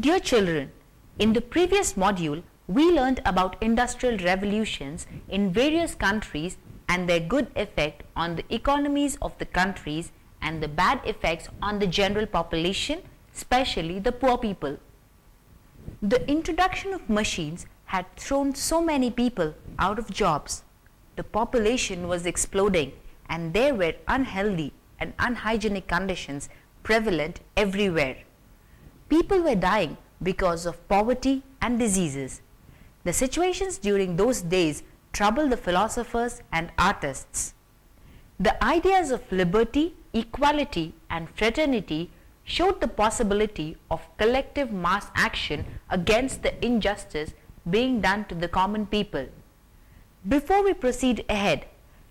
Dear children, in the previous module, we learned about industrial revolutions in various countries and their good effect on the economies of the countries and the bad effects on the general population, especially the poor people. The introduction of machines had thrown so many people out of jobs. The population was exploding and there were unhealthy and unhygienic conditions prevalent everywhere. People were dying because of poverty and diseases. The situations during those days troubled the philosophers and artists. The ideas of liberty, equality, and fraternity showed the possibility of collective mass action against the injustice being done to the common people. Before we proceed ahead,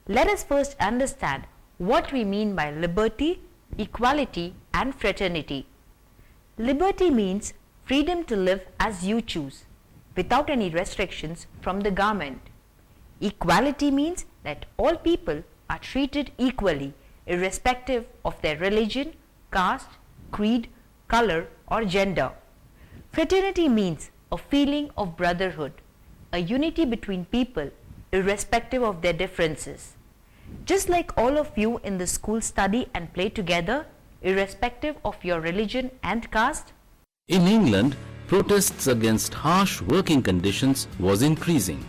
let us first understand what we mean by liberty, equality, and fraternity. Liberty means freedom to live as you choose, without any restrictions from the government. Equality means that all people are treated equally, irrespective of their religion, caste, creed, color, or gender. Fraternity means a feeling of brotherhood, a unity between people, irrespective of their differences. Just like all of you in the school study and play together, irrespective of your religion and caste. In England, protests against harsh working conditions was increasing.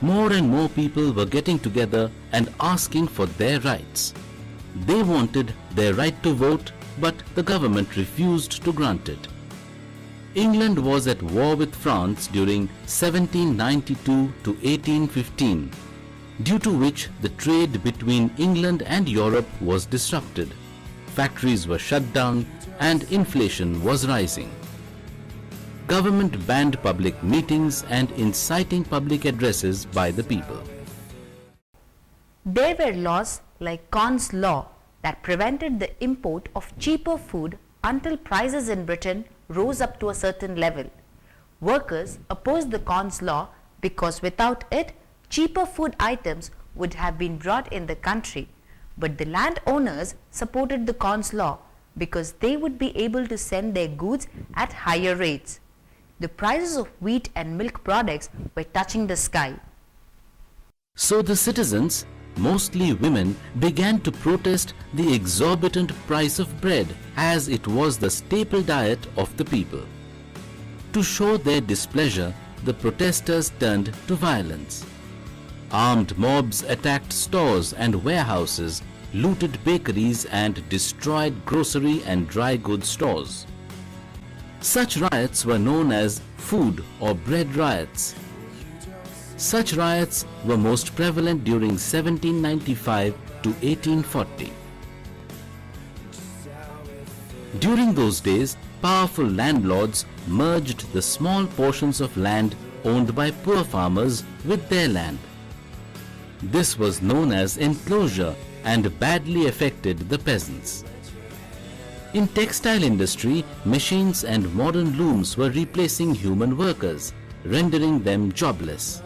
More and more people were getting together and asking for their rights. They wanted their right to vote, but the government refused to grant it. England was at war with France during 1792 to 1815, due to which the trade between England and Europe was disrupted. Factories were shut down and inflation was rising. Government banned public meetings and inciting public addresses by the people. There were laws like Corns Law that prevented the import of cheaper food until prices in Britain rose up to a certain level. Workers opposed the Corns Law because without it, cheaper food items would have been brought in the country. But the landowners supported the Corns Law because they would be able to send their goods at higher rates. The prices of wheat and milk products were touching the sky. So the citizens, mostly women, began to protest the exorbitant price of bread, as it was the staple diet of the people. To show their displeasure, the protesters turned to violence. Armed mobs attacked stores and warehouses, looted bakeries and destroyed grocery and dry goods stores. Such riots were known as food or bread riots. Such riots were most prevalent during 1795 to 1840. During those days, powerful landlords merged the small portions of land owned by poor farmers with their land. This was known as enclosure and badly affected the peasants. In textile industry, machines and modern looms were replacing human workers, rendering them jobless.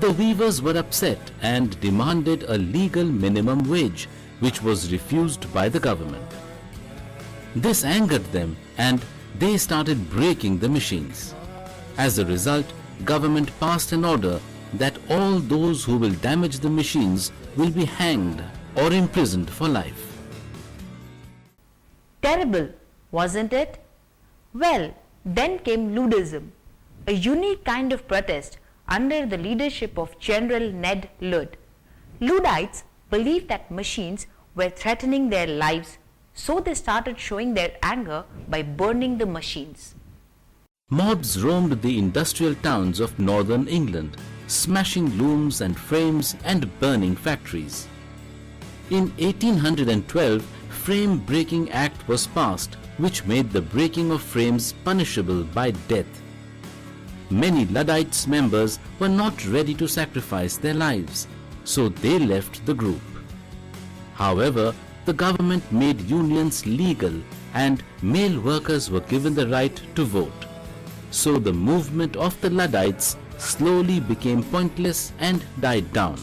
The weavers were upset and demanded a legal minimum wage, which was refused by the government. This angered them and they started breaking the machines. As a result, government passed an order that all those who will damage the machines will be hanged or imprisoned for life. Terrible, wasn't it? Well, then came Luddism, a unique kind of protest under the leadership of General Ned Ludd. Luddites believed that machines were threatening their lives, so they started showing their anger by burning the machines. Mobs roamed the industrial towns of northern England, smashing looms and frames and burning factories. In 1812, Frame Breaking Act was passed, which made the breaking of frames punishable by death. Many Luddites members were not ready to sacrifice their lives, so they left the group. However, the government made unions legal and male workers were given the right to vote. So the movement of the Luddites slowly became pointless and died down.